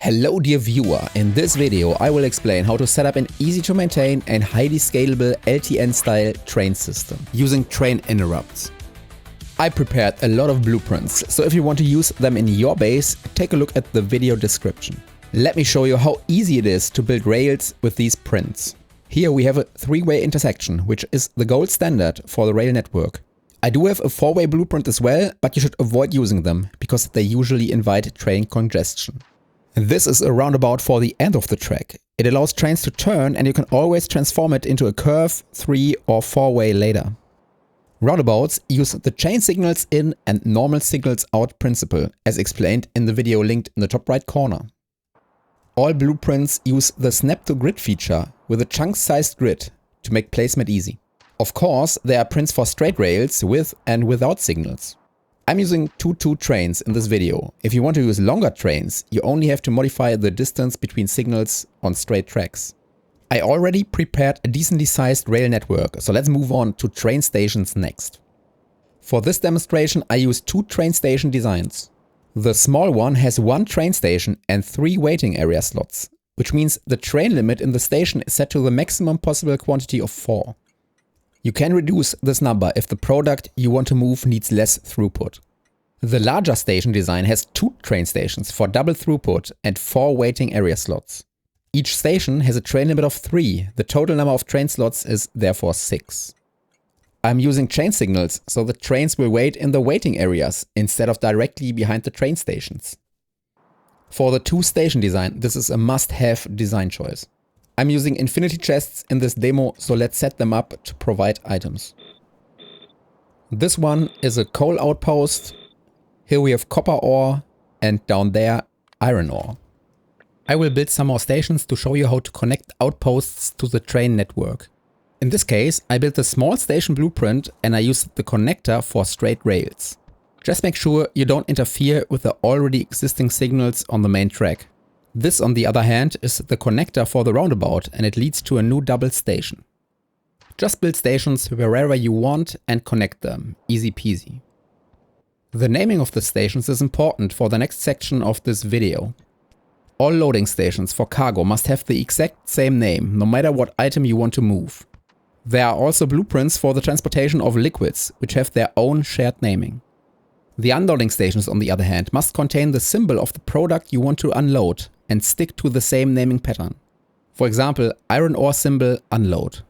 Hello dear viewer, in this video I will explain how to set up an easy to maintain and highly scalable LTN style train system using train interrupts. I prepared a lot of blueprints, so if you want to use them in your base, take a look at the video description. Let me show you how easy it is to build rails with these prints. Here we have a three-way intersection, which is the gold standard for the rail network. I do have a four-way blueprint as well, but you should avoid using them, because they usually invite train congestion. This is a roundabout for the end of the track. It allows trains to turn and you can always transform it into a curve, three or four-way later. Roundabouts use the chain signals in and normal signals out principle, as explained in the video linked in the top right corner. All blueprints use the snap to grid feature with a chunk-sized grid to make placement easy. Of course, there are prints for straight rails with and without signals. I'm using 2-2 trains in this video. If you want to use longer trains, you only have to modify the distance between signals on straight tracks. I already prepared a decently sized rail network, so let's move on to train stations next. For this demonstration, I use two train station designs. The small one has one train station and 3 waiting area slots, which means the train limit in the station is set to the maximum possible quantity of 4. You can reduce this number if the product you want to move needs less throughput. The larger station design has 2 train stations for double throughput and 4 waiting area slots. Each station has a train limit of 3, the total number of train slots is therefore 6. I'm using chain signals, so the trains will wait in the waiting areas instead of directly behind the train stations. For the 2 station design, this is a must-have design choice. I'm using infinity chests in this demo, so let's set them up to provide items. This one is a coal outpost. Here we have copper ore and down there iron ore. I will build some more stations to show you how to connect outposts to the train network. In this case, I built a small station blueprint and I used the connector for straight rails. Just make sure you don't interfere with the already existing signals on the main track. This, on the other hand, is the connector for the roundabout and it leads to a new double station. Just build stations wherever you want and connect them, easy peasy. The naming of the stations is important for the next section of this video. All loading stations for cargo must have the exact same name, no matter what item you want to move. There are also blueprints for the transportation of liquids, which have their own shared naming. The unloading stations, on the other hand, must contain the symbol of the product you want to unload and stick to the same naming pattern. For example, iron ore symbol unload.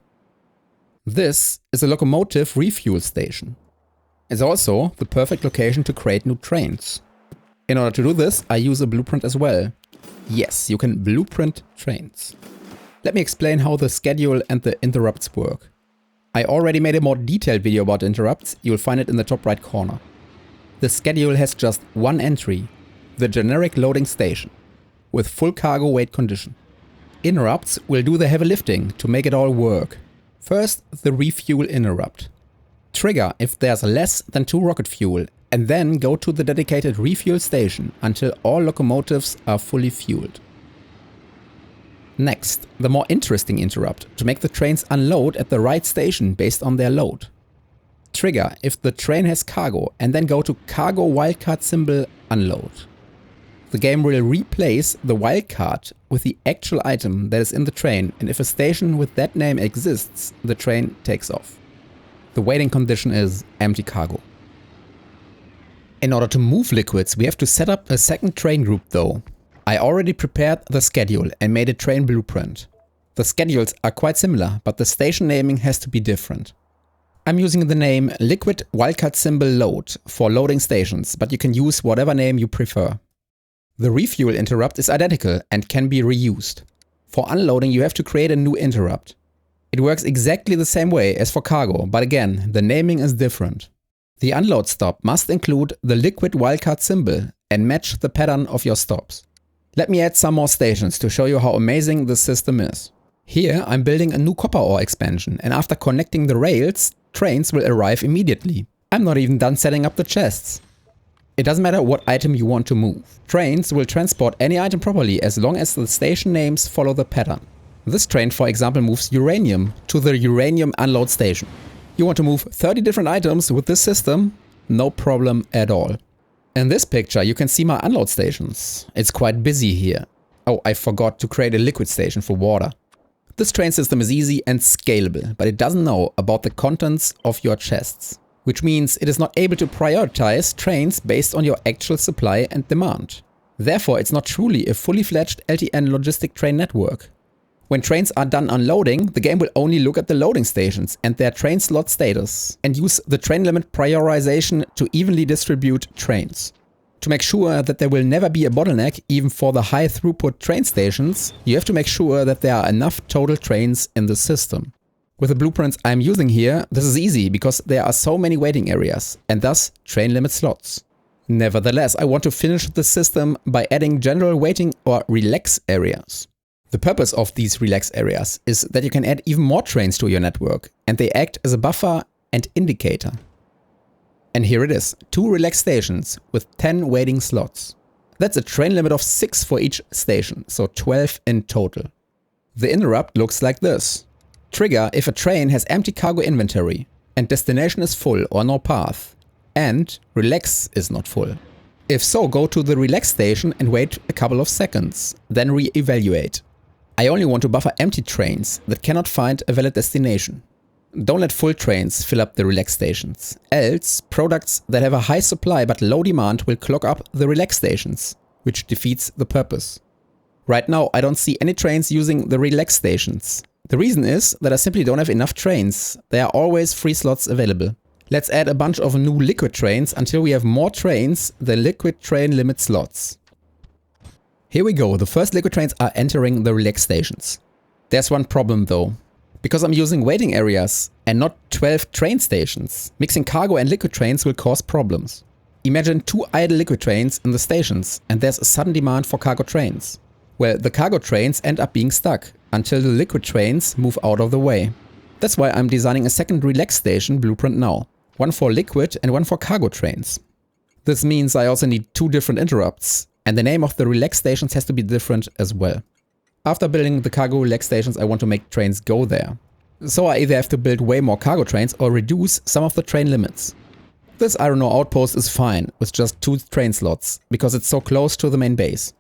This is a locomotive refuel station. It's also the perfect location to create new trains. In order to do this, I use a blueprint as well. Yes, you can blueprint trains. Let me explain how the schedule and the interrupts work. I already made a more detailed video about interrupts, you'll find it in the top right corner. The schedule has just one entry, the generic loading station, with full cargo weight condition. Interrupts will do the heavy lifting to make it all work. First, the refuel interrupt. Trigger if there's less than 2 rocket fuel, and then go to the dedicated refuel station until all locomotives are fully fueled. Next, the more interesting interrupt to make the trains unload at the right station based on their load. Trigger if the train has cargo and then go to cargo wildcard symbol unload. The game will replace the wildcard with the actual item that is in the train, and if a station with that name exists, the train takes off. The waiting condition is empty cargo. In order to move liquids, we have to set up a second train group though. I already prepared the schedule and made a train blueprint. The schedules are quite similar, but the station naming has to be different. I'm using the name liquid wildcard symbol load for loading stations, but you can use whatever name you prefer. The refuel interrupt is identical and can be reused. For unloading, you have to create a new interrupt. It works exactly the same way as for cargo, but again, the naming is different. The unload stop must include the liquid wildcard symbol and match the pattern of your stops. Let me add some more stations to show you how amazing this system is. Here I'm building a new copper ore expansion, and after connecting the rails, trains will arrive immediately. I'm not even done setting up the chests. It doesn't matter what item you want to move. Trains will transport any item properly as long as the station names follow the pattern. This train, for example, moves uranium to the uranium unload station. You want to move 30 different items with this system? No problem at all. In this picture you can see my unload stations. It's quite busy here. Oh, I forgot to create a liquid station for water. This train system is easy and scalable, but it doesn't know about the contents of your chests, which means it is not able to prioritize trains based on your actual supply and demand. Therefore, it's not truly a fully fledged LTN logistic train network. When trains are done unloading, the game will only look at the loading stations and their train slot status and use the train limit prioritization to evenly distribute trains. To make sure that there will never be a bottleneck even for the high throughput train stations, you have to make sure that there are enough total trains in the system. With the blueprints I'm using here, this is easy because there are so many waiting areas and thus train limit slots. Nevertheless, I want to finish the system by adding general waiting or relax areas. The purpose of these relax areas is that you can add even more trains to your network and they act as a buffer and indicator. And here it is, 2 relax stations with 10 waiting slots. That's a train limit of 6 for each station, so 12 in total. The interrupt looks like this. Trigger if a train has empty cargo inventory and destination is full or no path, and relax is not full. If so, go to the relax station and wait a couple of seconds, then re-evaluate. I only want to buffer empty trains that cannot find a valid destination. Don't let full trains fill up the relax stations, else products that have a high supply but low demand will clog up the relax stations, which defeats the purpose. Right now I don't see any trains using the relax stations. The reason is that I simply don't have enough trains. There are always free slots available. Let's add a bunch of new liquid trains until we have more trains than liquid train limit slots. Here we go, the first liquid trains are entering the relax stations. There's one problem though. Because I'm using waiting areas and not 12 train stations, mixing cargo and liquid trains will cause problems. Imagine 2 idle liquid trains in the stations and there's a sudden demand for cargo trains. Well, the cargo trains end up being stuck until the liquid trains move out of the way. That's why I'm designing a second relax station blueprint now. One for liquid and one for cargo trains. This means I also need 2 different interrupts and the name of the relax stations has to be different as well. After building the cargo relax stations, I want to make trains go there. So I either have to build way more cargo trains or reduce some of the train limits. This iron ore outpost is fine with just 2 train slots because it's so close to the main base.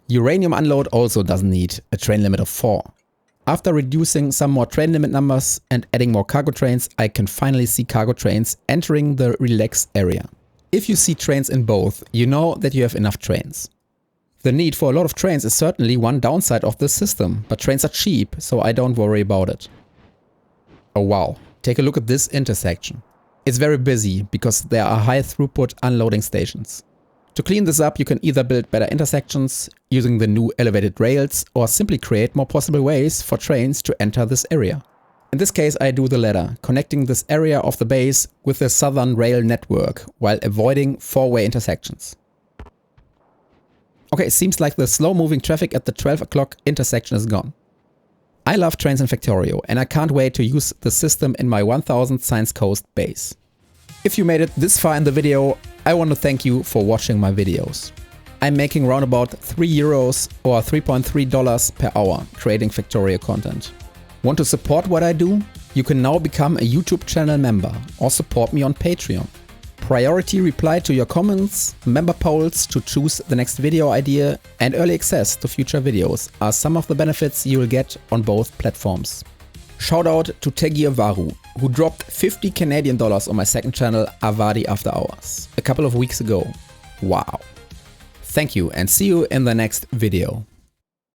Uranium unload also doesn't need a train limit of 4. After reducing some more train limit numbers and adding more cargo trains, I can finally see cargo trains entering the relax area. If you see trains in both, you know that you have enough trains. The need for a lot of trains is certainly one downside of this system, but trains are cheap, so I don't worry about it. Oh wow, take a look at this intersection. It's very busy because there are high throughput unloading stations. To clean this up, you can either build better intersections using the new elevated rails or simply create more possible ways for trains to enter this area. In this case, I do the latter, connecting this area of the base with the southern rail network while avoiding 4-way intersections. Okay, it seems like the slow-moving traffic at the 12 o'clock intersection is gone. I love trains in Factorio and I can't wait to use the system in my 1000 Science Coast base. If you made it this far in the video, I want to thank you for watching my videos. I'm making around about €3 or $3.3 per hour creating Factorio content. Want to support what I do? You can now become a YouTube channel member or support me on Patreon. Priority reply to your comments, member polls to choose the next video idea, and early access to future videos are some of the benefits you will get on both platforms. Shout out to Tegi Avaru, who dropped $50 Canadian on my second channel Avadi After Hours a couple of weeks ago. Wow. Thank you and see you in the next video.